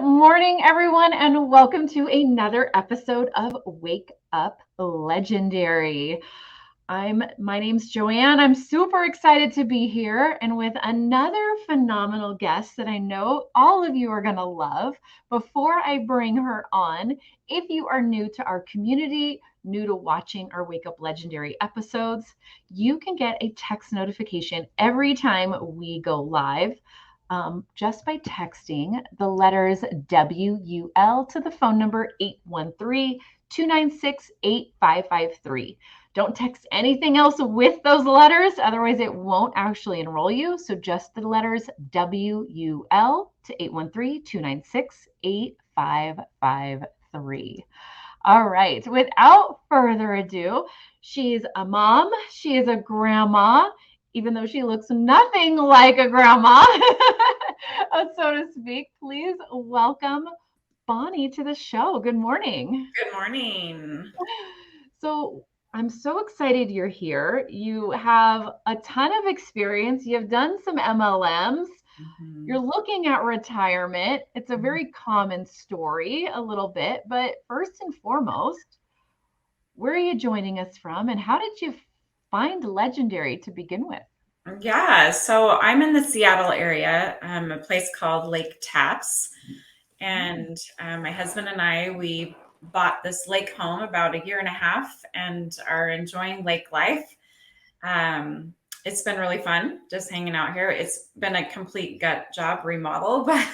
morning, everyone, and welcome to another episode of Wake Up Legendary. My name's Joanne. I'm super excited to be here and with another phenomenal guest that I know all of you are going to love. Before I bring her on, if you are new to our community, new to watching our Wake Up Legendary episodes, you can get a text notification every time we go live. Just by texting the letters WUL to the phone number 813-296-8553. Don't text anything else with those letters, otherwise it won't actually enroll you. So just the letters WUL to 813-296-8553. All right, without further ado, she's a mom, she is a grandma, even though she looks nothing like a grandma, so to speak. Please welcome Bonnie to the show. Good morning. Good morning. So I'm so excited you're here. You have a ton of experience. You've done some MLMs. You're looking at retirement. It's a very common story, a little bit, but first and foremost, where are you joining us from and how did you find Legendary to begin with? Yeah, so I'm in the Seattle area, a place called Lake Taps. And my husband and I, we bought this lake home about a year and a half and are enjoying lake life. It's been really fun just hanging out here. It's been a complete gut job remodel, but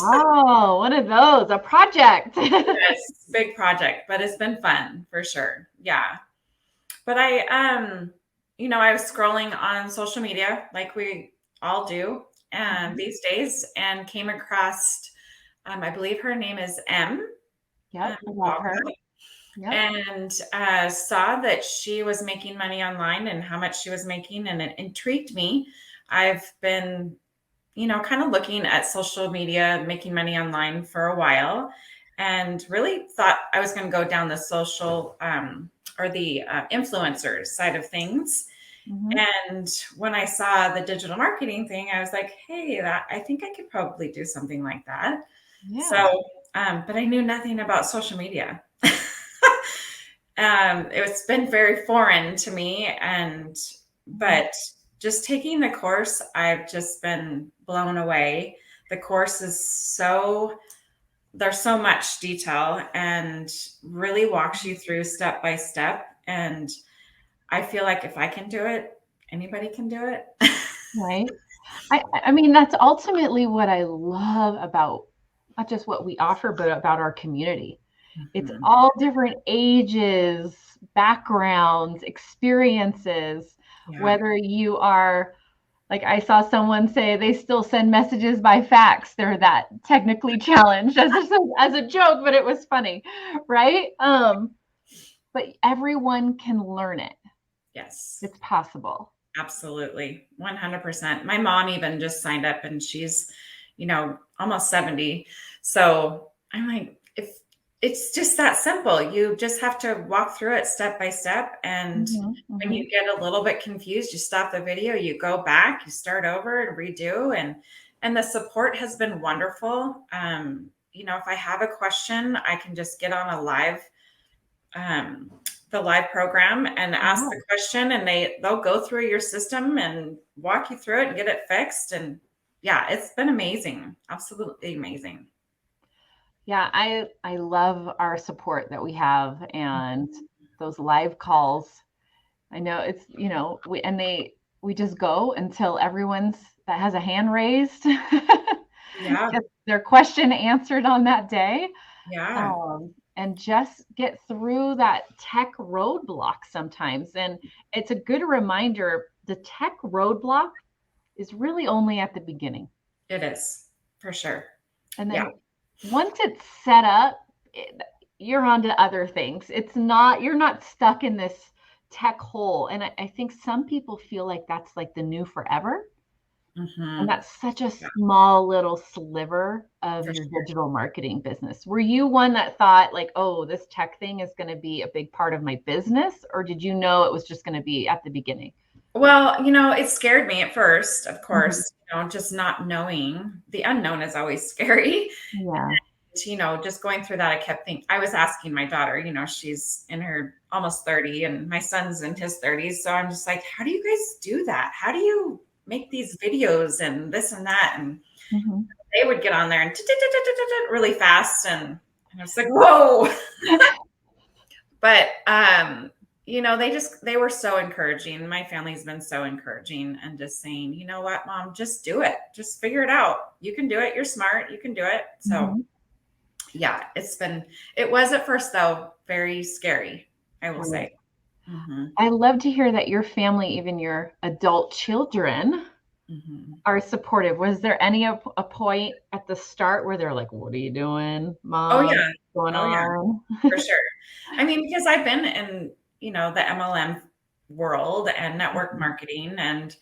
Oh, one of those, a project. yes, big project, but it's been fun for sure. Yeah. But I was scrolling on social media like we all do these days and came across, I believe her name is M. Yep, I love her. Yep. And saw that she was making money online and how much she was making, and it intrigued me. I've been, kind of looking at social media, making money online for a while, and really thought I was going to go down the social or the influencers side of things. And when I saw the digital marketing thing, I was like, hey, I think I could probably do something like that. Yeah. So, but I knew nothing about social media. It's been very foreign to me, but just taking the course, I've just been blown away. The course is there's so much detail and really walks you through step by step. And I feel like if I can do it, anybody can do it. Right. I mean, that's ultimately what I love about not just what we offer, but about our community. It's all different ages, backgrounds, experiences, whether you are, like I saw someone say they still send messages by fax. They're that technically challenged as a joke, but it was funny, right? But everyone can learn it. Yes. It's possible. Absolutely. 100%. My mom even just signed up and she's, almost 70. So I'm like, if it's just that simple, you just have to walk through it step by step. And when you get a little bit confused, you stop the video, you go back, you start over and redo. And the support has been wonderful. If I have a question, I can just get on a live, the live program and ask the question, and they'll go through your system and walk you through it and get it fixed. And yeah, it's been amazing. Absolutely amazing. Yeah, I love our support that we have and those live calls. I know it's, we just go until everyone's that has a hand raised gets their question answered on that day. Yeah. And just get through that tech roadblock sometimes. And it's a good reminder, the tech roadblock is really only at the beginning. It is, for sure. And then once it's set up, you're on to other things. You're not stuck in this tech hole. And I think some people feel like that's like the new forever. And that's such a small little sliver of your digital marketing business. Were you one that thought like, oh, this tech thing is going to be a big part of my business? Or did you know it was just going to be at the beginning? Well, it scared me at first, of course, just not knowing. The unknown is always scary. Yeah. just going through that, I kept thinking, I was asking my daughter, she's in her almost 30 and my son's in his 30s. So I'm just like, how do you guys do that? How do you make these videos and this and that? And they would get on there and really fast. And I was like, whoa. But, they were so encouraging. My family's been so encouraging and just saying, you know what, Mom, just do it. Just figure it out. You can do it. You're smart. You can do it. So yeah, it was at first though, very scary, I will say. I love to hear that your family, even your adult children, are supportive. Was there any a point at the start where they're like, what are you doing, Mom? Oh yeah. What's going on? For sure. I mean, because I've been in, the MLM world and network marketing. And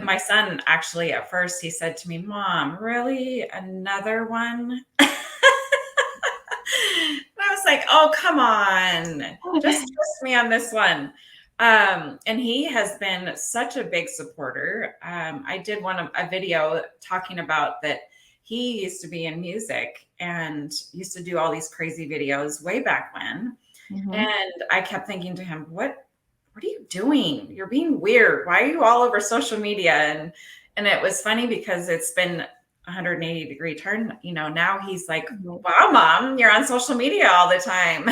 my son actually at first, he said to me, Mom, really? Another one? And I was like, oh, come on. Just trust me on this one. And he has been such a big supporter. I did a video talking about that. He used to be in music and used to do all these crazy videos way back when. And I kept thinking to him, what are you doing? You're being weird. Why are you all over social media? And it was funny because it's been 180-degree turn. Now he's like, wow, Mom, you're on social media all the time.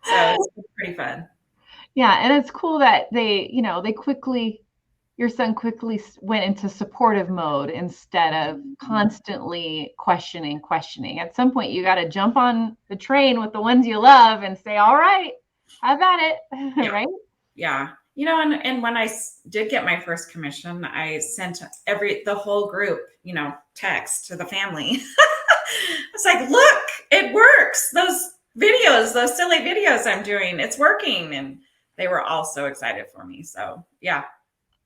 So it's pretty fun. Yeah. And it's cool that your son quickly went into supportive mode instead of constantly questioning. At some point, you got to jump on the train with the ones you love and say, all right, have at it. Yeah. Right? Yeah. And when I did get my first commission, I sent the whole group, text to the family. I was like, look, it works. Those videos, those silly videos I'm doing, it's working. And they were all so excited for me. So yeah.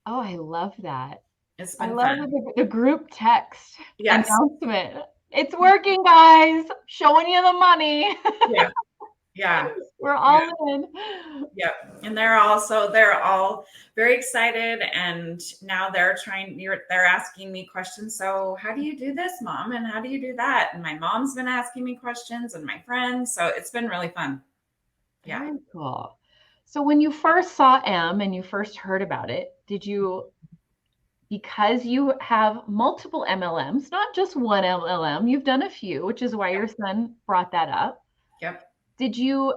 Oh, I love that. It's been I love fun. the group text announcement. It's working, guys. Showing you the money. Yeah. We're all in. Yep. And they're all very excited. And now they're asking me questions. So how do you do this, Mom? And how do you do that? And my mom's been asking me questions and my friends. So it's been really fun. Yeah. Very cool. So when you first saw M and you first heard about it, because you have multiple MLMs, not just one MLM, you've done a few, which is why your son brought that up. Yep. Did you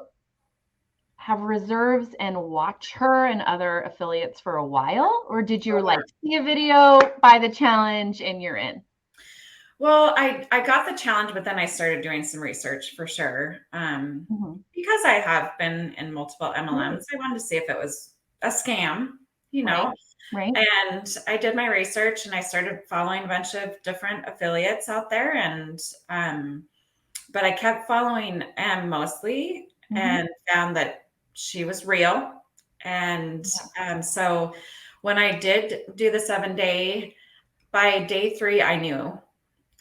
have reserves and watch her and other affiliates for a while? Or did you see a video, buy the challenge, and you're in? Well, I got the challenge, but then I started doing some research for sure. Because I have been in multiple MLMs, I wanted to see if it was a scam, Right. And I did my research and I started following a bunch of different affiliates out there. And, but I kept following M mostly and found that she was real. And so when I did do the 7-day, by day 3, I knew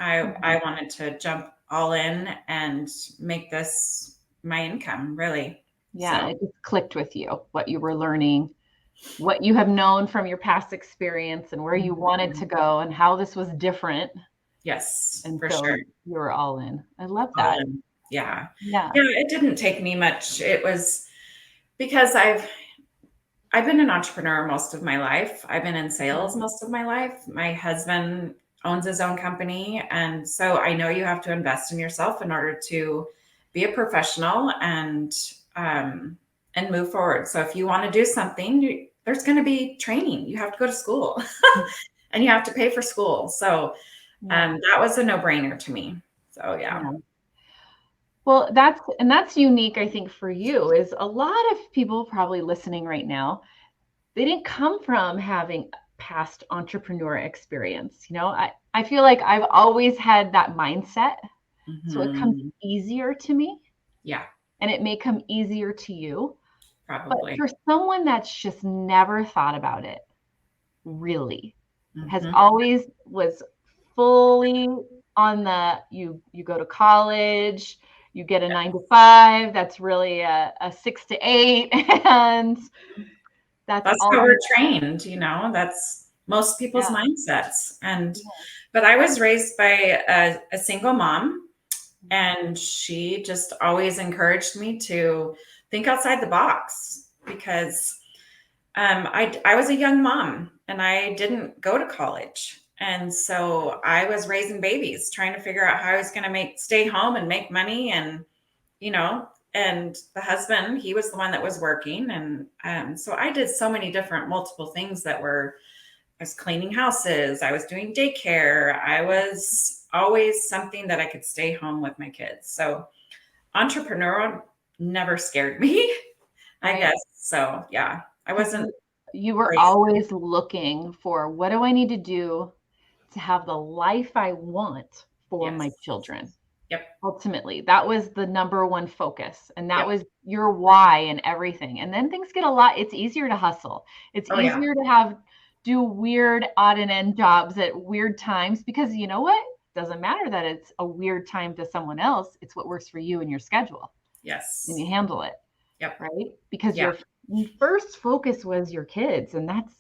I wanted to jump all in and make this my income, really. Yeah, so it just clicked with you, what you were learning, what you have known from your past experience and where you wanted to go and how this was different. Yes, and for so sure. You were all in. I love that. Yeah. It didn't take me much. It was because I've been an entrepreneur most of my life. I've been in sales most of my life. My husband owns his own company. And so I know you have to invest in yourself in order to be a professional and move forward. So if you want to do something, there's going to be training. You have to go to school and you have to pay for school. So that was a no-brainer to me. So yeah. Well, that's unique, I think, for you, is a lot of people probably listening right now, they didn't come from having past entrepreneur experience. I feel like I've always had that mindset. So it comes easier to me. Yeah. And it may come easier to you. Probably. But for someone that's just never thought about it, really, has always was fully on you go to college, you get a 9-to-5, that's really a 6 to 8. And that's how we're trained, most people's mindsets. But I was raised by a single mom, and she just always encouraged me to think outside the box, because I was a young mom and I didn't go to college. And so I was raising babies, trying to figure out how I was going to stay home and make money. And, and the husband, he was the one that was working. And so I did so many different multiple things I was cleaning houses. I was doing daycare. I was always something that I could stay home with my kids. So entrepreneurial never scared me, I guess. So yeah, I wasn't. You were always looking for, what do I need to do to have the life I want for my children? Yep. Ultimately, that was the number one focus. And that was your why and everything. And then things get it's easier to hustle. It's easier to do weird odd and end jobs at weird times, because you know what? It doesn't matter that it's a weird time to someone else. It's what works for you and your schedule. Yes. And you handle it. Yep. Right? Because your first focus was your kids. And that's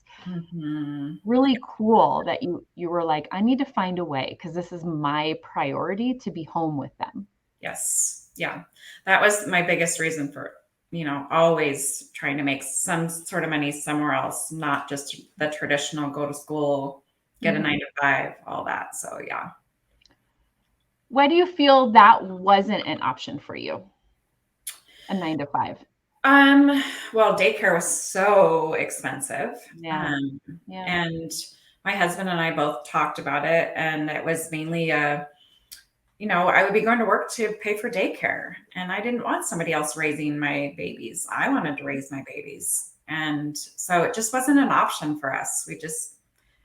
really cool that you were like, I need to find a way, because this is my priority, to be home with them. Yes. Yeah. That was my biggest reason for, always trying to make some sort of money somewhere else, not just the traditional go to school, get a 9-to-5, all that. So yeah. Why do you feel that wasn't an option for you? A 9-to-5? Well, daycare was so expensive. And my husband and I both talked about it, and it was mainly I would be going to work to pay for daycare, and I didn't want somebody else raising my babies. I wanted to raise my babies. And so it just wasn't an option for us.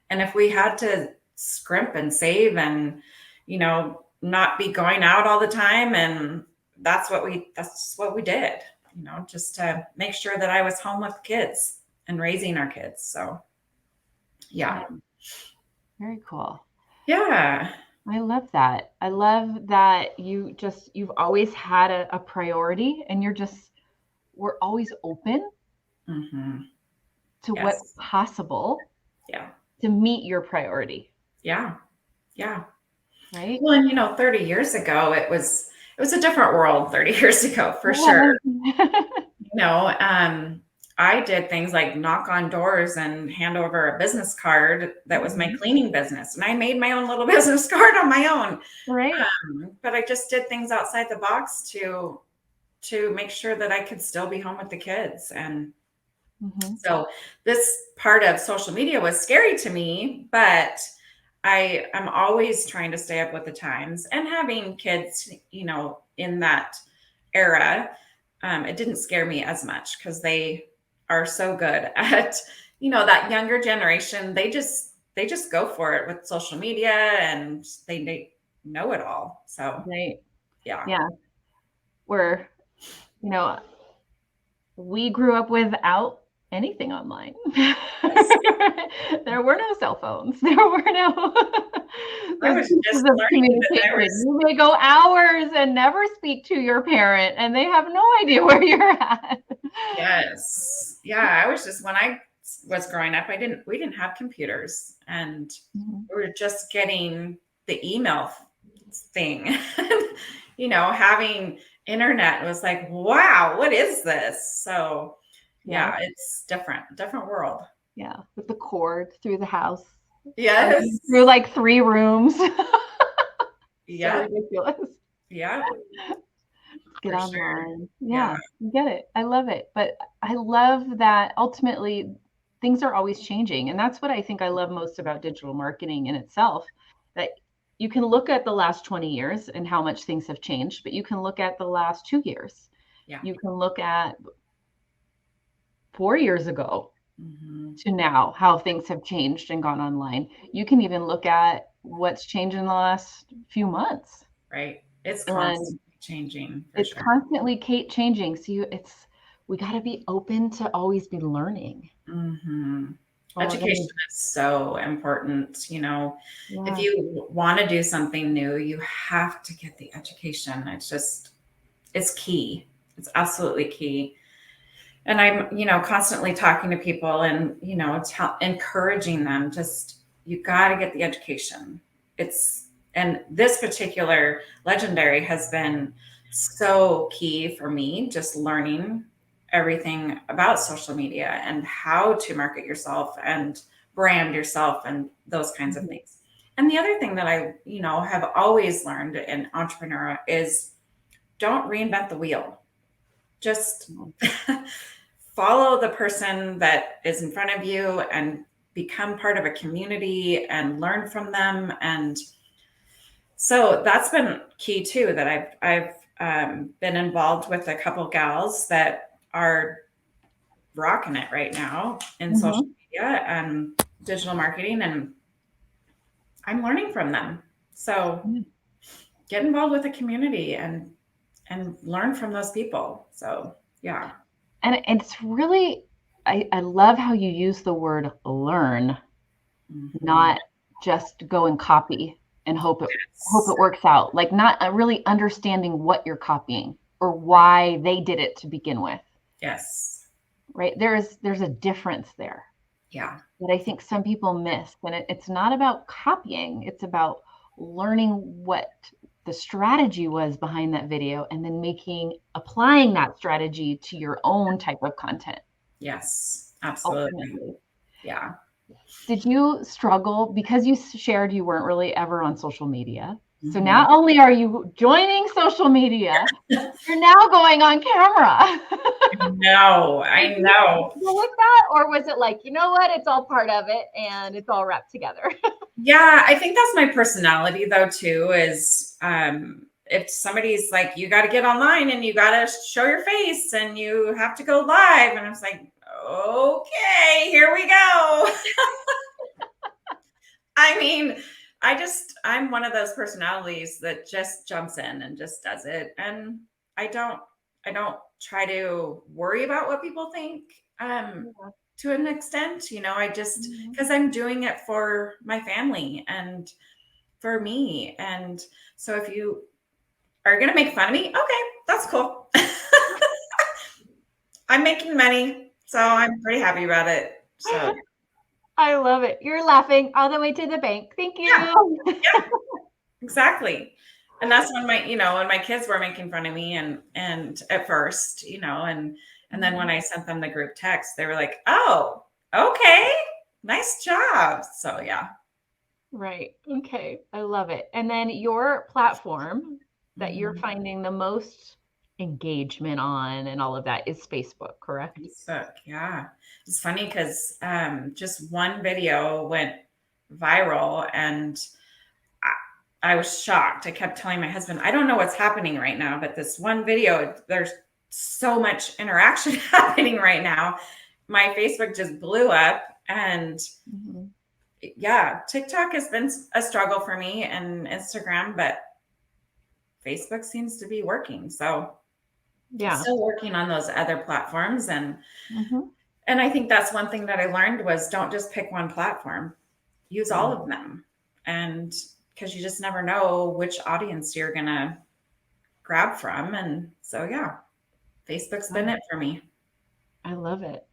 And if we had to scrimp and save and, not be going out all the time, and that's what we did, just to make sure that I was home with the kids and raising our kids. So yeah. Very cool. Yeah. I love that. I love that you've always had a priority, and we're always open to what's possible to meet your priority. Yeah. Yeah. Right. Well, and 30 years ago, it was a different world 30 years ago, for sure. I did things like knock on doors and hand over a business card that was my cleaning business. And I made my own little business card on my own. Right. But I just did things outside the box to make sure that I could still be home with the kids. And so this part of social media was scary to me, but I am always trying to stay up with the times, and having kids, in that era, it didn't scare me as much, because they are so good at, that younger generation. They just go for it with social media, and they know it all. So yeah. We're, we grew up without anything online. There were no cell phones. There were no communication. You may go hours and never speak to your parent, and they have no idea where you're at. Yes. Yeah. When I was growing up, we didn't have computers, and we were just getting the email thing. Having internet was like, wow, what is this? So yeah, it's different world. Yeah, with the cord through the house. Yes. Through like 3 rooms. Yeah. So ridiculous. Yeah. Get online. Sure. Yeah, you get it. I love it. But I love that ultimately things are always changing. And that's what I think I love most about digital marketing in itself, that you can look at the last 20 years and how much things have changed, but you can look at the last 2 years. Yeah. You can look at 4 years ago to now, how things have changed and gone online. You can even look at what's changed in the last few months. Right. It's constantly changing. It's constantly changing. So we got to be open to always be learning. Education is so important. If you want to do something new, you have to get the education. It's key. It's absolutely key. And I'm, constantly talking to people and, encouraging them, just, you got to get the education. And this particular legendary has been so key for me, just learning everything about social media and how to market yourself and brand yourself and those kinds of Mhm. things. And the other thing that I, have always learned in entrepreneur is don't reinvent the wheel. Just follow the person that is in front of you and become part of a community and learn from them. And so that's been key too, that I've been involved with a couple gals that are rocking it right now in social Mhm. media and digital marketing, and I'm learning from them. So get involved with the community and learn from those people. So yeah. And it's really, I love how you use the word learn, Mhm. not just go and copy and hope it Yes. works out. Like not really understanding what you're copying or why they did it to begin with. Yes. Right? There's a difference there Yeah. that I think some people miss. And it's not about copying, it's about learning what the strategy was behind that video and then applying that strategy to your own type of content Yes. Absolutely. ultimately. Yeah. Did you struggle because you shared you weren't really ever on social media? So Mhm. not only are you joining social media, you're now going on camera. No, Did I you know. struggle with that? Or was it like, you know what, it's all part of it and it's all wrapped together? Yeah, I think that's my personality though too, is if somebody's like, you got to get online and you got to show your face and you have to go live, and I was like, okay, here we go. I mean, I'm one of those personalities that just jumps in and just does it. And I don't, I don't try to worry about what people think. Yeah. To an extent, I just, Mhm. because I'm doing it for my family and for me. And so if you are going to make fun of me, okay, that's cool. I'm making money, so I'm pretty happy about it. So I love it. You're laughing all the way to the bank. Thank yeah, you. yeah, exactly. And that's when when my kids were making fun of me and at first, and then when I sent them the group text, they were like, "Oh, okay. Nice job." So yeah. Right. Okay. I love it. And then your platform that you're Mhm. finding the most engagement on and all of that is Facebook, correct? Facebook, yeah. It's funny because just one video went viral, and I was shocked. I kept telling my husband, I don't know what's happening right now, but this one video, there's so much interaction happening right now. My Facebook just blew up. And Mhm. yeah, TikTok has been a struggle for me, and Instagram, but Facebook seems to be working. So Yeah. still working on those other platforms. Mhm. And I think that's one thing that I learned was don't just pick one platform. Use all Mm. of them. And because you just never know which audience you're going to grab from. And so, yeah, Facebook's been it for me. I love it.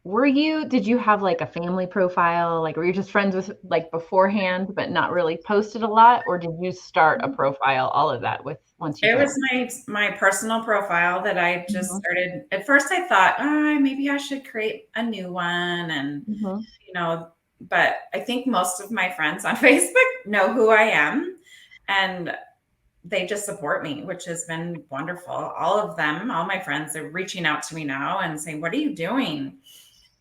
Did you have like a family profile? Like, were you just friends with like beforehand, but not really posted a lot? Or did you start a profile, all of that with once you It found? was my personal profile that I just Mhm. started. At first, I thought, oh, maybe I should create a new one. And, Mhm. you know, but I think most of my friends on Facebook know who I am. And they just support me, which has been wonderful. All of them, all my friends are reaching out to me now and saying, "What are you doing?"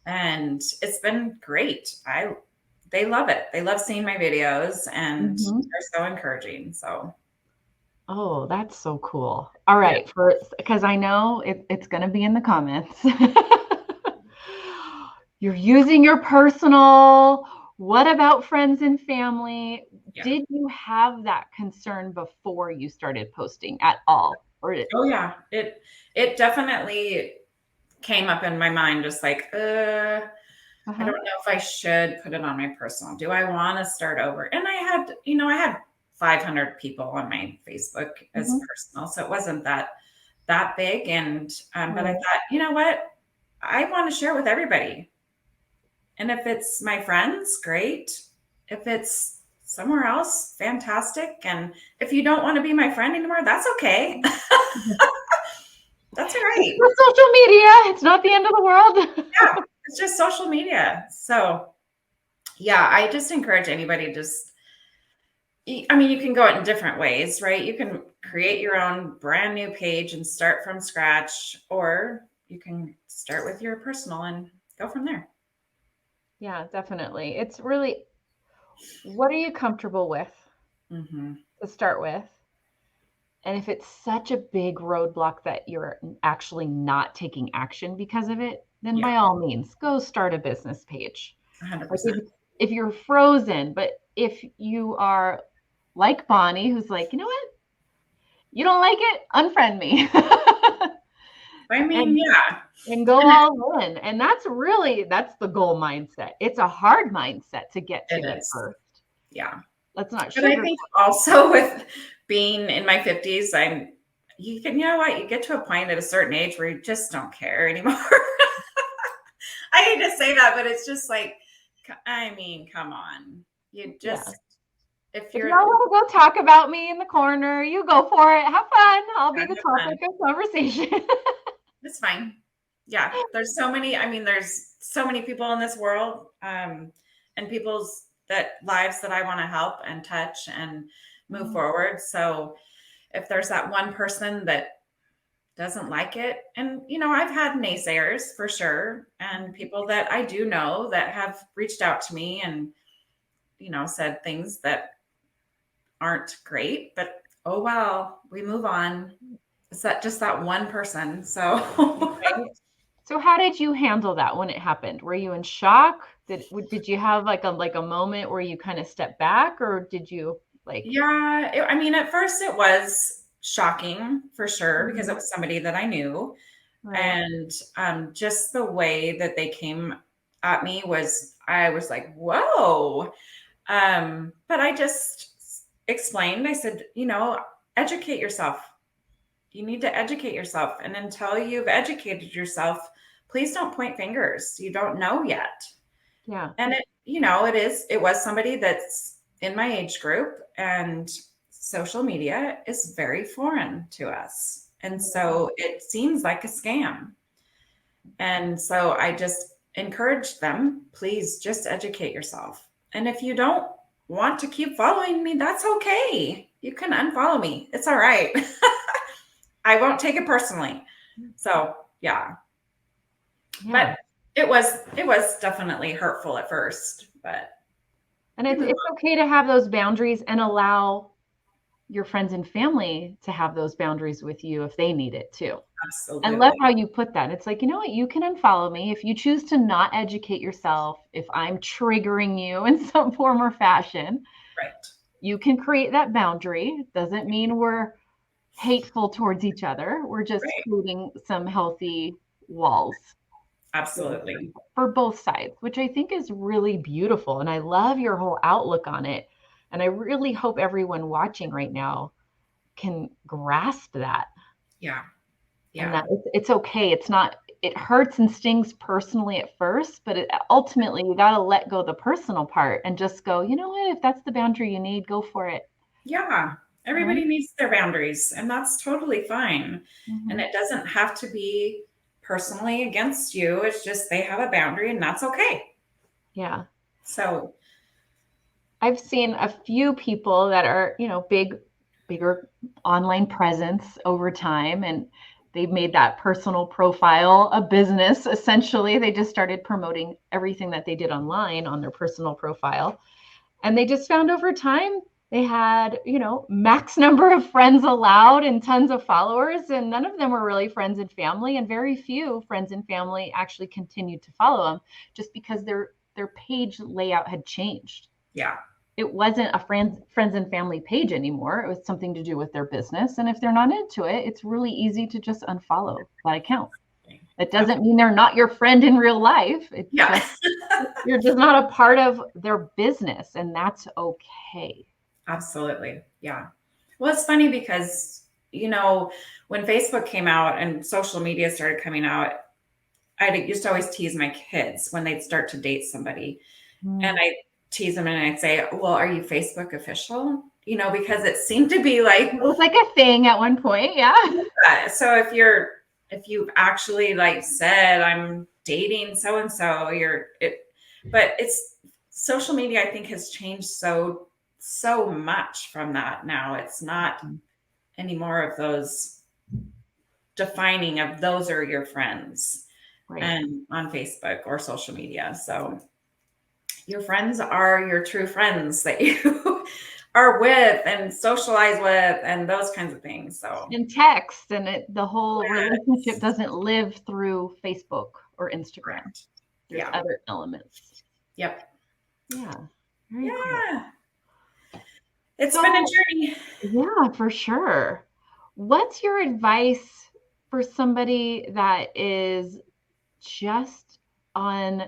And it's been great. They love it. They love seeing my videos, and Mhm. they're so encouraging. So Oh, that's so cool. All yeah, right, because I know it's going to be in the comments. You're using your personal. What about friends and family? yeah. Did you have that concern before you started posting at all? Oh yeah. It definitely came up in my mind, just like, I Uh-huh. don't know if I should put it on my personal. Do I want to start over? And I had 500 people on my Facebook as Mhm. personal, so it wasn't that big. And but I Right. thought, you know what? I want to share with everybody. And if it's my friends, great. If it's somewhere else, fantastic. And if you don't want to be my friend anymore, that's okay. That's all right. It's not social media. It's not the end of the world. Yeah, it's just social media. So, yeah, I just encourage anybody to just, I mean, you can go it in different ways, right? You can create your own brand new page and start from scratch, or you can start with your personal and go from there. Yeah, definitely. It's really, what are you comfortable with Mm-hmm. to start with? And if it's such a big roadblock that you're actually not taking action because of it, then Yeah, by all means, go start a business page. Like 100%. if you're frozen, but if you are like Bonnie, who's like, you know what? You don't like it? Unfriend me. I mean, and yeah. and go And all in. And that's the goal mindset. It's a hard mindset to get it to at is. first. Yeah. Let's not But I sugar. think also with being in my 50s, you know what? You get to a point at a certain age where you just don't care anymore. I hate to say that, but it's just like, I mean, come on. You Yeah. just, if If you're, y'all want to go talk about me in the corner, you go for it. Have fun. I'll be have the fun. topic of conversation. It's fine. Yeah. There's so many, I mean, there's so many people in this world, and people's that lives that I want to help and touch and move forward. So if there's that one person that doesn't like it, and I've had naysayers for sure, and people that I do know that have reached out to me and said things that aren't great, but oh well, we move on. It's that just that one person. So Right. So how did you handle that when it happened? Were you in shock? Did you have like a moment where you kind of stepped back, or did you like? yeah, I mean, at first it was shocking for sure because it Mhm. was somebody that I knew, Right. and just the way that they came at me I was like, whoa. But I just explained. I said, educate yourself. You need to educate yourself. And until you've educated yourself, please don't point fingers. You don't know yet. Yeah. And it was somebody that's in my age group, and social media is very foreign to us. And so it seems like a scam. And so I just encourage them, please just educate yourself. And if you don't want to keep following me, that's okay. You can unfollow me. It's all right. I won't take it personally. So, yeah. Yeah. But it was definitely hurtful at first, but And we it's move it's on. okay to have those boundaries and allow your friends and family to have those boundaries with you if they need it too. And love Absolutely. how you put that. It's like, you know what? You can unfollow me if you choose to not educate yourself. If I'm triggering you in some form or fashion, Right. you can create that boundary. Doesn't mean we're hateful towards each other. We're just Right. creating some healthy walls Absolutely. for both sides, which I think is really beautiful. And I love your whole outlook on it. And I really hope everyone watching right now can grasp that, Yeah. and Yeah. that it's okay. It's not, it hurts and stings personally at first, but ultimately you got to let go the personal part and just go, you know what, if that's the boundary you need, go for it. Yeah. Right. Everybody needs their boundaries, and that's totally fine. And Mm-hmm. it doesn't have to be personally against you. It's just they have a boundary, and that's okay. Yeah. So, I've seen a few people that are, bigger online presence over time, and they've made that personal profile a business. Essentially, they just started promoting everything that they did online on their personal profile. And they just found over time they had, max number of friends allowed and tons of followers, and none of them were really friends and family, and very few friends and family actually continued to follow them just because their page layout had changed. yeah. It wasn't a friends and family page anymore. It was something to do with their business, and if they're not into it, it's really easy to just unfollow that account. It doesn't mean they're not your friend in real life. It's Yeah. just you're just not a part of their business, and that's okay. Absolutely. Yeah. Well, it's funny because, when Facebook came out and social media started coming out, I used to always tease my kids when they'd start to date somebody. And I tease them and I'd say, well, are you Facebook official? You know, because it seemed to be like, It was like a thing at one point. Yeah. so if you've actually like said, I'm dating so-and-so, but it's social media, I think, has changed so much from that. Now it's not anymore of those defining of those are your friends, Right. and on Facebook or social media. So your friends are your true friends that you are with and socialize with and those kinds of things. So and text and the whole relationship doesn't live through Facebook or Instagram. Correct. There's other elements. Yep. Yeah. Very cool. It's been a journey. Yeah, for sure. What's your advice for somebody that is just on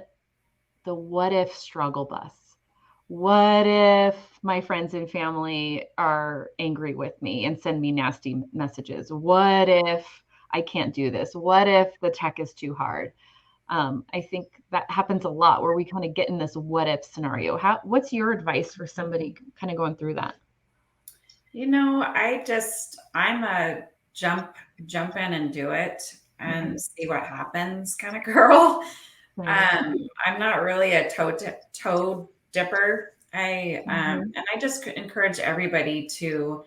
the what if struggle bus? What if my friends and family are angry with me and send me nasty messages? What if I can't do this? What if the tech is too hard? I think that happens a lot where we kind of get in this what if scenario. What's your advice for somebody kind of going through that? You know, I'm a jump in and do it and see what happens kind of girl. I'm not really a toe dipper. And I just encourage everybody to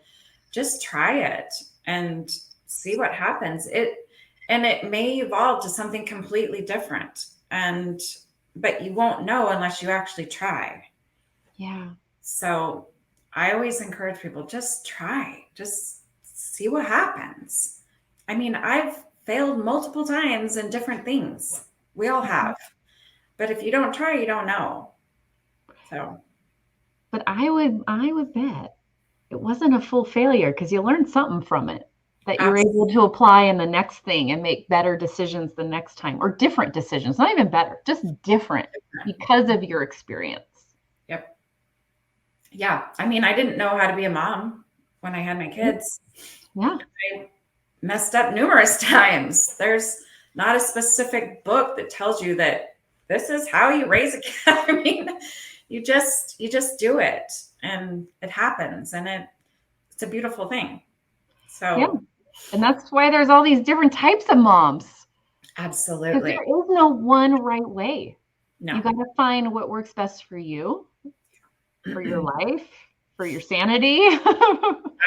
just try it and see what happens. It may evolve to something completely different, but you won't know unless you actually try. Yeah. So I always encourage people, just try, just see what happens. I mean, I've failed multiple times in different things. We all have. But if you don't try, you don't know. So, but I would bet it wasn't a full failure because you learned something from it that you're able to apply in the next thing and make better decisions the next time, or different decisions, not even better, just different because of your experience. Yep. Yeah. I mean, I didn't know how to be a mom when I had my kids. Yeah. I messed up numerous times. There's not a specific book that tells you that this is how you raise a kid. I mean, you just do it and it happens, and it's a beautiful thing. So yeah. And that's why there's all these different types of moms. Absolutely. Because there is no one right way. No. You got to find what works best for you, for your life, for your sanity.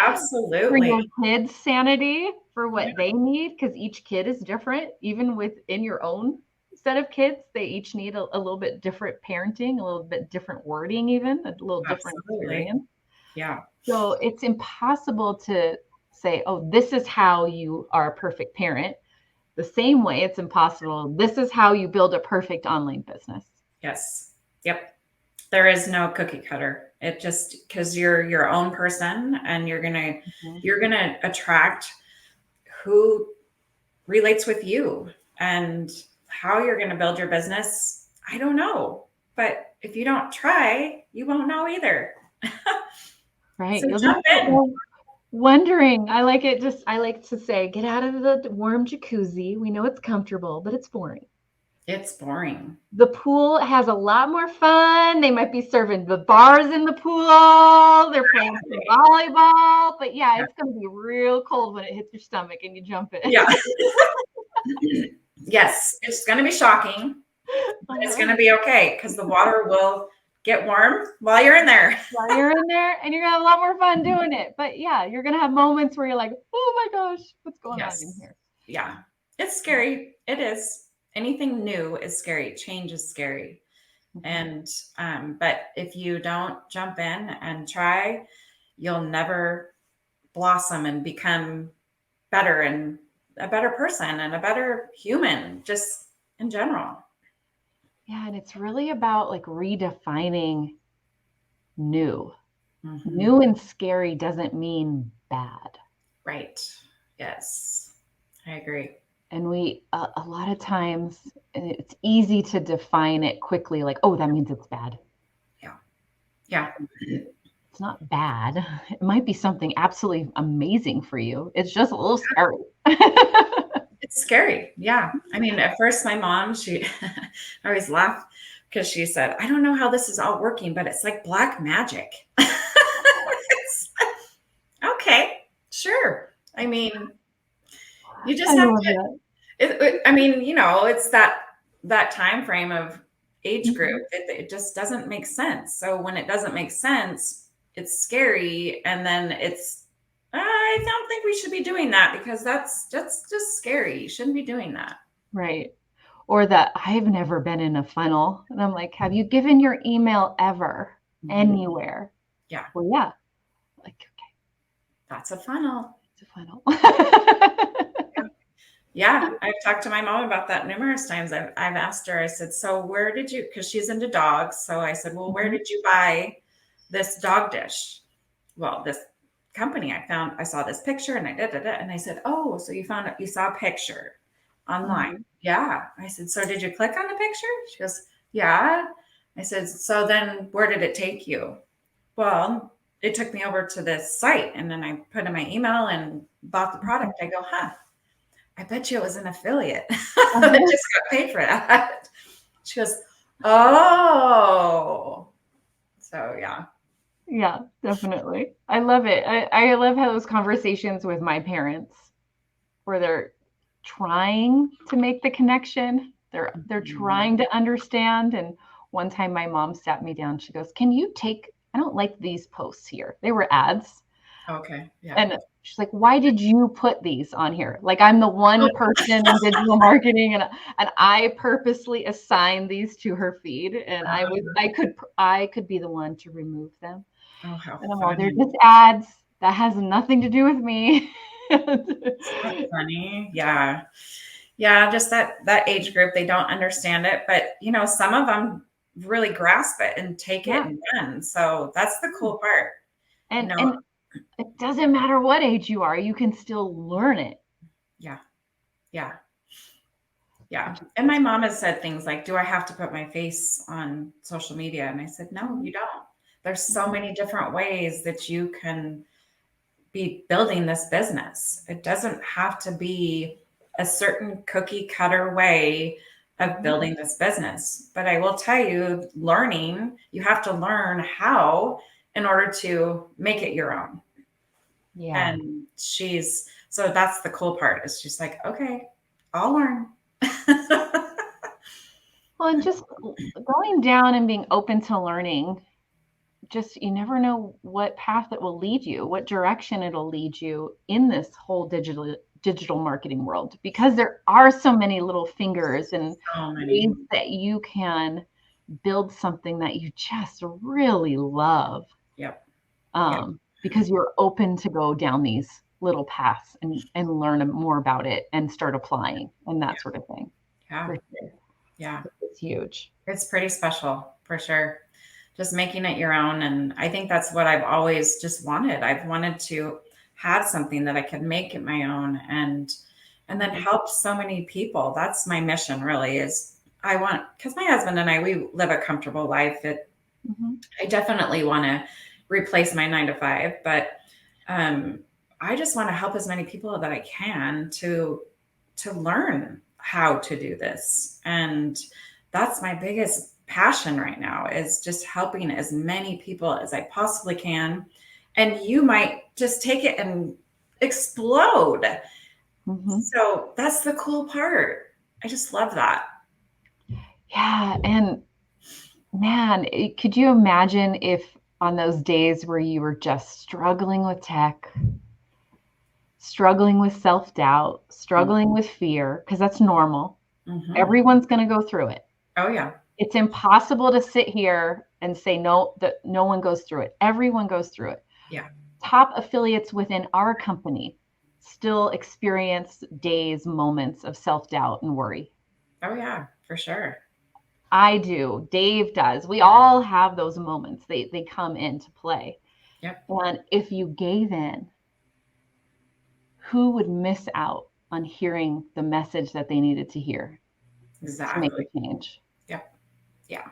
Absolutely. For your kids' sanity, for what they need, because each kid is different. Even within your own set of kids, they each need a little bit different parenting, a little bit different wording, even a little different experience. Yeah. So it's impossible to say, oh, this is how you are a perfect parent. The same way it's impossible, this is how you build a perfect online business. Yes. Yep. There is no cookie cutter. It just, because you're your own person, and you're gonna attract who relates with you, and how you're gonna build your business, I don't know. But if you don't try, you won't know either. Right. So You'll jump in. Wondering. I like to say, get out of the warm jacuzzi. We know it's comfortable, but it's boring. It's boring. The pool has a lot more fun. They might be serving the bars in the pool. They're playing some volleyball, but yeah, it's going to be real cold when it hits your stomach and you jump in. Yeah. Yes, it's going to be shocking, but it's going to be okay, because the water will get warm while you're in there. While you're in there, and you're going to have a lot more fun doing it. But yeah, you're going to have moments where you're like, oh my gosh, what's going on in here? Yeah, it's scary. It is. Anything new is scary. Change is scary. And but if you don't jump in and try, you'll never blossom and become better, and a better person and a better human, just in general. Yeah, and it's really about like redefining new. New and scary doesn't mean bad. Right. Yes, I agree. And we, a lot of times, it's easy to define it quickly, like, oh, that means it's bad. Yeah. Yeah. It's not bad. It might be something absolutely amazing for you. It's just a little scary. It's scary. Yeah. I mean, at first my mom, I always laugh because she said, I don't know how this is all working, but it's like black magic. It's okay, sure. I mean, you I just have love to, that. I mean, it's that time frame of age Mhm. group. It just doesn't make sense. So when it doesn't make sense, it's scary. And then I don't think we should be doing that because that's just scary. You shouldn't be doing that. Right. Or that I've never been in a funnel. And I'm like, have you given your email ever Mhm. anywhere? Yeah, Well, yeah. Like, okay, that's a funnel. it's a funnel. Yeah, I've talked to my mom about that numerous times. I've asked her, I said, so where did you, because she's into dogs. So I said, well, where Mhm. did you buy this dog dish? Well, this company I saw this picture and and I said, oh, so you saw a picture online. Mhm. Yeah. I said, so did you click on the picture? She goes, yeah. I said, so then where did it take you? Well, it took me over to this site and then I put in my email and bought the product. I go, huh, I bet you it was an affiliate that Uh-huh. just got paid for that. She goes, oh. So yeah. Yeah, definitely. I love it. I love how those conversations with my parents where they're trying to make the connection. They're Mhm. trying to understand. And one time my mom sat me down. She goes, "Can you take I don't like these posts here. They were ads." Okay. Yeah. And she's like, "Why did you put these on here? Like I'm the one person in digital marketing and I purposely assigned these to her feed and I could be the one to remove them." Oh, how And I'm all, "They're funny. just ads. That has nothing to do with me." So funny. Yeah. Yeah. Just that age group, they don't understand it. But, some of them really grasp it and take it Yeah. and run. So that's the cool part. You know, And it doesn't matter what age you are, you can still learn it. yeah. Yeah. Yeah. And my mom has said things like, do I have to put my face on social media? And I said, no, Mhm, you don't. There's so mhm. many different ways that you can be building this business. It doesn't have to be a certain cookie cutter way of Mhm. building this business. But I will tell you, you have to learn how in order to make it your own. Yeah. And so that's the cool part is she's like, okay, I'll learn. Well, and just going down and being open to learning, just you never know what path it will lead you, what direction it'll lead you in this whole digital marketing world because there are so many little fingers and So ways many. that you can build something that you just really love Yep. Yep. because you're open to go down these little paths and learn more about it and start applying and that sort of thing. Yeah. For sure. Yeah. It's huge. It's pretty special for sure. Just making it your own. And I think that's what I've always just wanted. I've wanted to have something that I could make it my own and then Mhm. help so many people. That's my mission really is because my husband and I, we live a comfortable life. Mhm. I definitely want to replace my 9 to 5, but um, I just want to help as many people that I can to learn how to do this. And that's my biggest passion right now is just helping as many people as I possibly can. And you might just take it and explode. Mhm. So that's the cool part. I just love that. Yeah, and man, could you imagine if on those days where you were just struggling with tech, struggling with self-doubt, struggling with fear, because that's normal. Mm-hmm. Everyone's going to go through it. Oh yeah. It's impossible to sit here and say no, that no one goes through it. Everyone goes through it. Yeah. Top affiliates within our company still experience days, moments of self-doubt and worry. Oh yeah, for sure. I do. Dave does. We all have those moments. They come into play. Yep. And if you gave in, who would miss out on hearing the message that they needed to hear to make Exactly. a change? Yep. Yeah.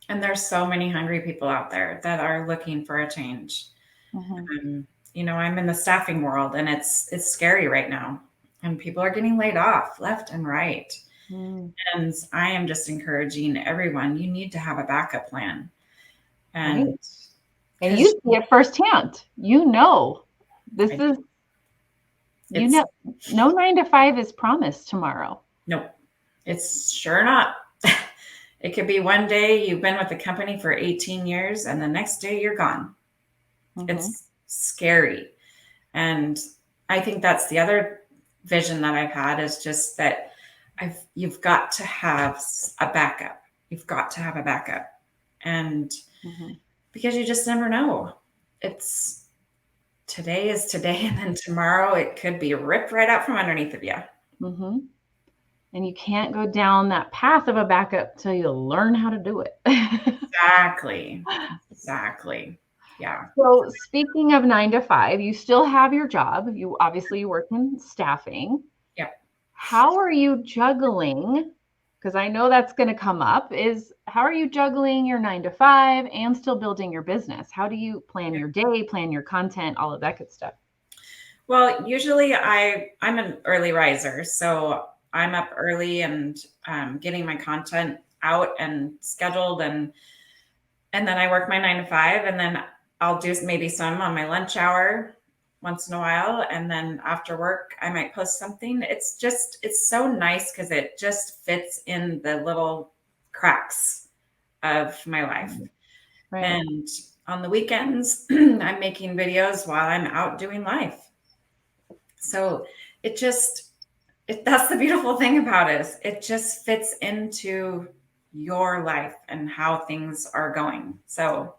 And there's so many hungry people out there that are looking for a change. Mhm. I'm in the staffing world and it's scary right now. and people are getting laid off left and right. Mm. And I am just encouraging everyone, you need to have a backup plan. And Right. And you see it firsthand. This I, is, it's no 9 to 5 is promised tomorrow. nope, it's sure not. It could be one day you've been with the company for 18 years and the next day you're gone. Mm-hmm. It's scary. And I think that's the other vision that I've had, is just that you've got to have a backup. You've got to have a backup. And because you just never know. It's today is today, and then tomorrow it could be ripped right out from underneath of you. Mm-hmm. And you can't go down that path of a backup till you learn how to do it. Exactly. Yeah. So speaking of 9 to 5, you still have your job. You obviously work in staffing. Yep. How are you juggling? Because I know that's going to come up, is how are you juggling your 9 to 5 and still building your business? How do you plan your day, plan your content, all of that good stuff? Well, usually I'm an early riser, so I'm up early and getting my content out and scheduled, and then I work my 9 to 5, and then I'll do maybe some on my lunch hour once in a while, and then after work I might post something. It's so nice because it just fits in the little cracks of my life. Right. And on the weekends I'm making videos while I'm out doing life. So that's the beautiful thing about it, is it just fits into your life and how things are going. So,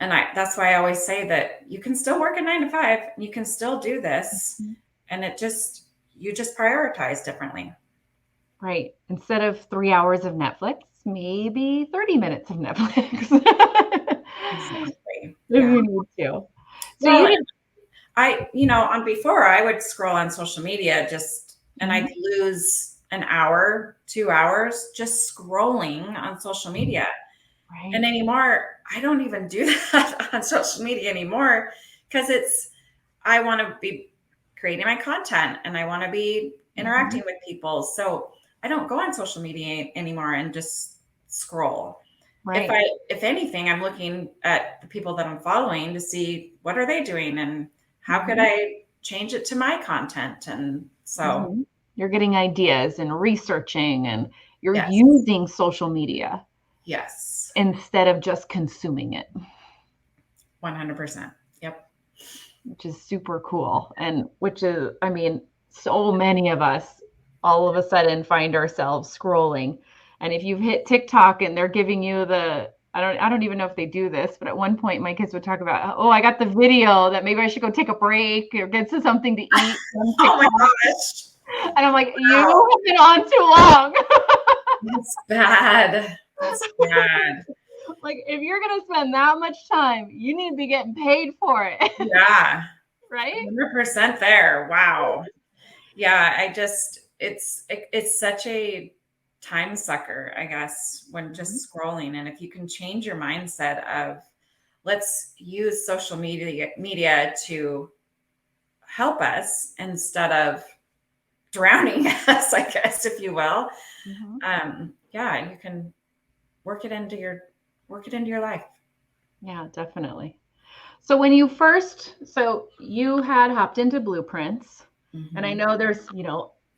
and that's why I always say that you can still work a 9 to 5, you can still do this, and you just prioritize differently. Right. Instead of 3 hours of Netflix, maybe 30 minutes of Netflix. Exactly. If you need to. So on before I would scroll on social media and I'd lose an hour, 2 hours just scrolling on social media. Right. And anymore, I don't even do that on social media anymore, because I want to be creating my content and I want to be interacting with people. So I don't go on social media anymore and just scroll. Right. If anything, I'm looking at the people that I'm following to see what are they doing and how could I change it to my content. And so you're getting ideas and researching, and you're using social media. Yes. Instead of just consuming it. 100%. Yep. Which is super cool. And so many of us all of a sudden find ourselves scrolling. And if you've hit TikTok and they're giving you I don't even know if they do this, but at one point my kids would talk about, I got the video that maybe I should go take a break or get to something to eat. Oh my gosh. And I'm like, you have been on too long. That's bad. That's bad. Like, if you're going to spend that much time, you need to be getting paid for it. Yeah. Right? 100% there. Wow. Yeah. It's such a time sucker, I guess, when just scrolling. And if you can change your mindset of, let's use social media to help us instead of drowning us, I guess, if you will. You can work it into your life. Yeah, definitely. So when you had hopped into Blueprints, and I know there's,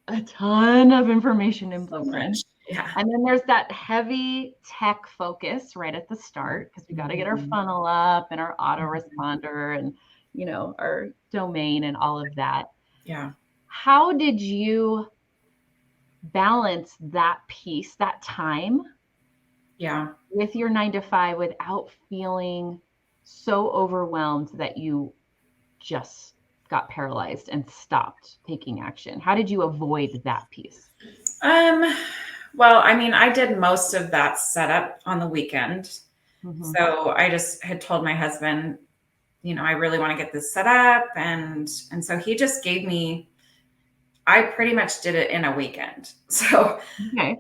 a ton of information in Blueprints. Yeah. And then there's that heavy tech focus right at the start, because we got to get our funnel up and our autoresponder and, our domain and all of that. Yeah. How did you balance that piece, that time? Yeah. With your 9 to 5 without feeling so overwhelmed that you just got paralyzed and stopped taking action? How did you avoid that piece? Well, I did most of that setup on the weekend. So I just had told my husband, I really want to get this set up. And so he just gave me, I pretty much did it in a weekend. So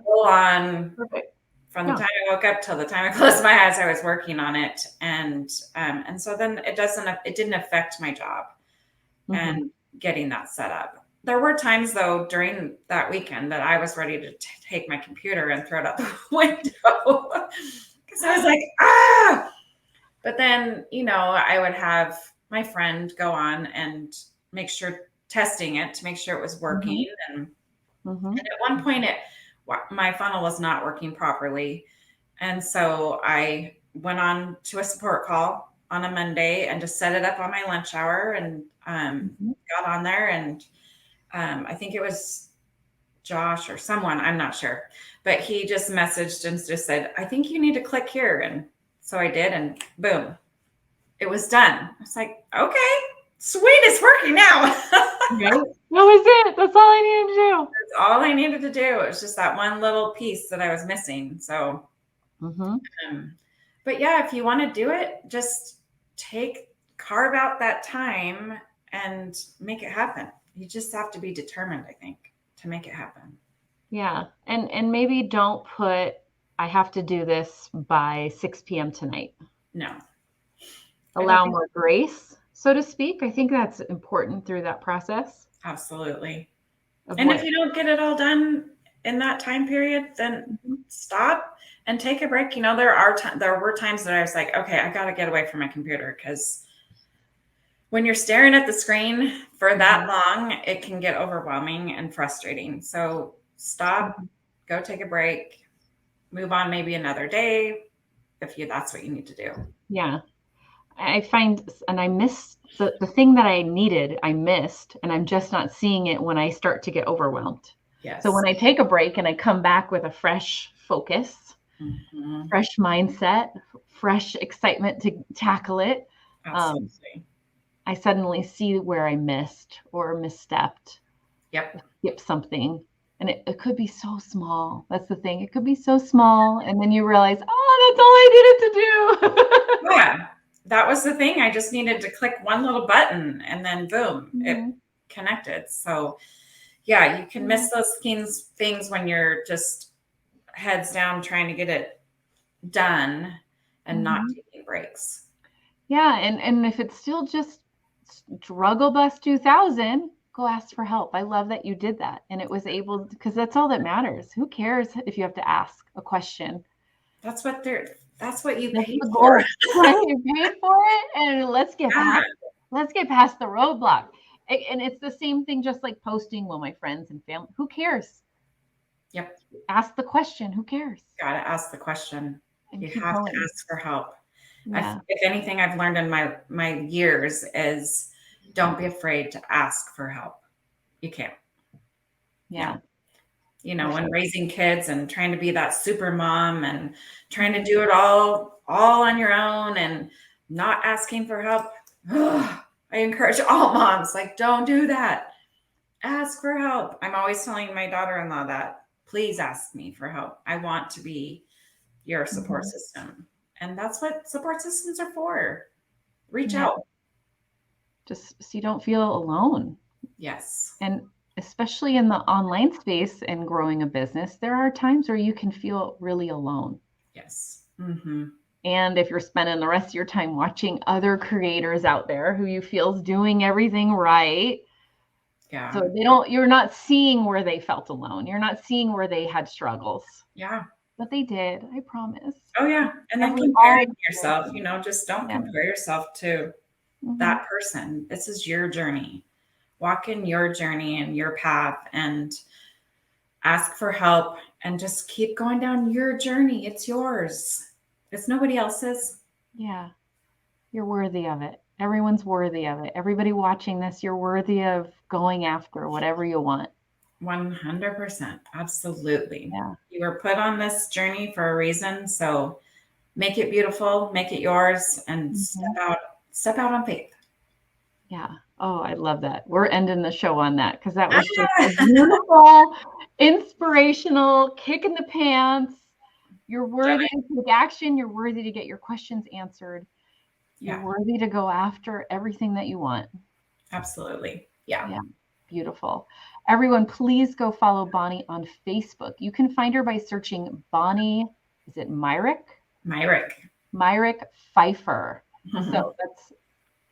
full on. Perfect. From the time I woke up till the time I closed my eyes, I was working on it. And so then it didn't affect my job and getting that set up. There were times though during that weekend that I was ready to take my computer and throw it out the window because I was like, ah. But then, I would have my friend go on and make sure testing it to make sure it was working. And at one point, my funnel was not working properly, and so I went on to a support call on a Monday and just set it up on my lunch hour and got on there and. I think it was Josh or someone, I'm not sure, but he just messaged and just said, I think you need to click here. And so I did, and boom, it was done. I was like, okay, sweet, it's working now. Right? That was it. That's all I needed to do. That's all I needed to do. It was just that one little piece that I was missing. So, but yeah, if you want to do it, just carve out that time and make it happen. You just have to be determined, I think, to make it happen. Yeah. And maybe don't put, I have to do this by 6 p.m. tonight. No. Allow more grace, so to speak. I think that's important through that process. Absolutely. And if you don't get it all done in that time period, then stop and take a break. There were times that I was like, okay, I got to get away from my computer, because when you're staring at the screen for that long, it can get overwhelming and frustrating. So stop, go take a break, move on maybe another day if that's what you need to do. Yeah. I find, and I missed the thing that I needed, I missed, and I'm just not seeing it when I start to get overwhelmed. Yes. So when I take a break and I come back with a fresh focus, fresh mindset, fresh excitement to tackle it, I suddenly see where I missed or misstepped. Skip something. And it could be so small. That's the thing. It could be so small. And then you realize, oh, that's all I needed to do. Yeah. That was the thing. I just needed to click one little button and then boom, it connected. So yeah, you can miss those things when you're just heads down trying to get it done and not taking breaks. Yeah. And if it's still just struggle bus 2000, go ask for help. I love that you did that. And it was able, because that's all that matters. Who cares if you have to ask a question? That's what you paid for. You paid for it, and let's get past the roadblock. And it's the same thing, just like posting, well, my friends and family, who cares? Yep. Ask the question. Who cares? Gotta ask the question. And you have to ask for help. Yeah. If anything I've learned in my years is don't be afraid to ask for help. You can't. Yeah. When raising kids and trying to be that super mom and trying to do it all on your own and not asking for help. I encourage all moms, like, don't do that. Ask for help. I'm always telling my daughter-in-law that, please ask me for help. I want to be your support system. And that's what support systems are for. Reach out. Just so you don't feel alone. Yes. And especially in the online space and growing a business, there are times where you can feel really alone. Yes. And if you're spending the rest of your time watching other creators out there who you feel is doing everything right. Yeah. So you're not seeing where they felt alone. You're not seeing where they had struggles. Yeah. But they did, I promise. Oh yeah. And then comparing yourself, just don't compare yourself to that person. This is your journey. Walk in your journey and your path and ask for help and just keep going down your journey. It's yours. It's nobody else's. Yeah. You're worthy of it. Everyone's worthy of it. Everybody watching this, you're worthy of going after whatever you want. 100%. Absolutely. Yeah. You were put on this journey for a reason. So make it beautiful, make it yours, and step out on faith. Yeah. Oh, I love that. We're ending the show on that because that was just a beautiful, inspirational kick in the pants. You're worthy to take action. You're worthy to get your questions answered. You're worthy to go after everything that you want. Absolutely. Yeah. Beautiful. Everyone, please go follow Bonnie on Facebook. You can find her by searching Bonnie. Is it Myrick? Myrick Pfeiffer. So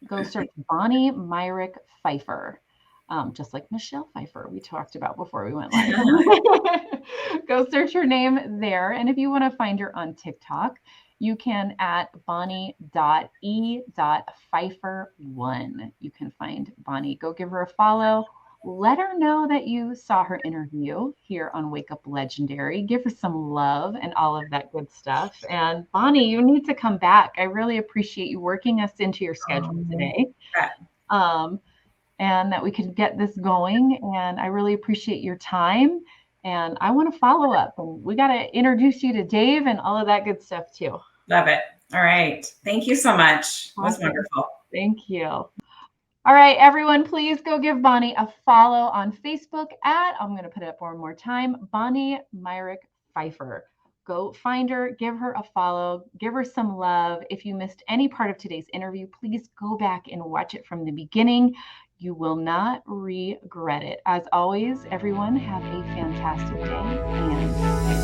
go search Bonnie Myrick Pfeiffer. just like Michelle Pfeiffer we talked about before we went live. Go search her name there. And if you want to find her on TikTok, you can at bonnie.e.pfeiffer1. You can find Bonnie. Go give her a follow. Let her know that you saw her interview here on Wake Up Legendary. Give her some love and all of that good stuff. And Bonnie, you need to come back. I really appreciate you working us into your schedule today. And that we could get this going. And I really appreciate your time. And I want to follow up. And we got to introduce you to Dave and all of that good stuff too. Love it. All right. Thank you so much. It was wonderful. Thank you. All right, everyone, please go give Bonnie a follow on Facebook at, I'm going to put it up one more time, Bonnie Myrick Pfeiffer. Go find her, give her a follow, give her some love. If you missed any part of today's interview, please go back and watch it from the beginning. You will not regret it. As always, everyone, have a fantastic day and